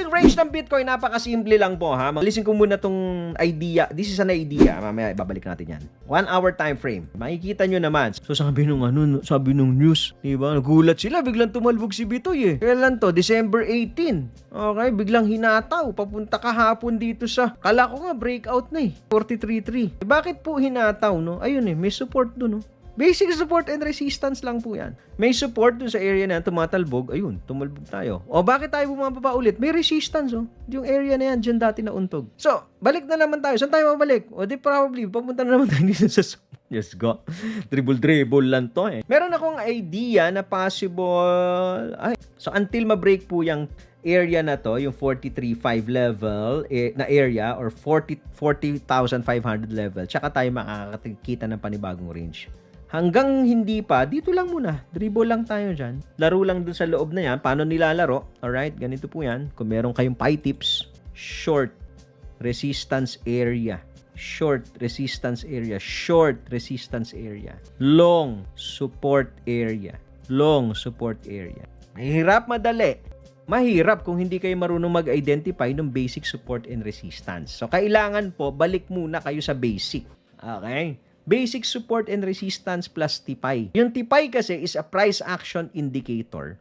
Yung range ng Bitcoin, napakasimple lang po ha. Malisin ko muna tong idea. This is an idea. Mamaya ibabalik natin yan. 1 hour time frame. Makikita nyo naman. So sabi nung news, diba? Nagulat sila, biglang tumalbog si Bitoy eh. Kailan to? December 18. Okay, biglang hinataw. Papunta kahapon dito sa, kala ko nga breakout na eh. 43.3. Bakit po hinataw, no? Ayun eh, may support dun, no? Basic support and resistance lang po yan. May support dun sa area na yan, tumatalbog. Ayun, tumalbog tayo. O bakit tayo bumababa ulit? May resistance, oh. Yung area na yan, dyan dati na untog. So, balik na naman tayo. Saan tayo mabalik? O di probably, papunta na naman tayo dito sa... Yes, go. Dribble lang to eh. Meron akong idea na possible... So, until ma-break po yung area na to, yung 43.5 level na area or 40,500 level, tsaka tayo makakakita ng panibagong range. Hanggang hindi pa, dito lang muna. Dribble lang tayo dyan. Laro lang dun sa loob na yan. Paano nilalaro? Alright, ganito po yan. Kung meron kayong pie tips, short resistance area. Short resistance area. Short resistance area. Long support area. Long support area. Mahirap madali. Mahirap kung hindi kayo marunong mag-identify ng basic support and resistance. So, kailangan po, balik muna kayo sa basic. Okay? Basic support and resistance plus tipay. Yung tipay kasi is a price action indicator.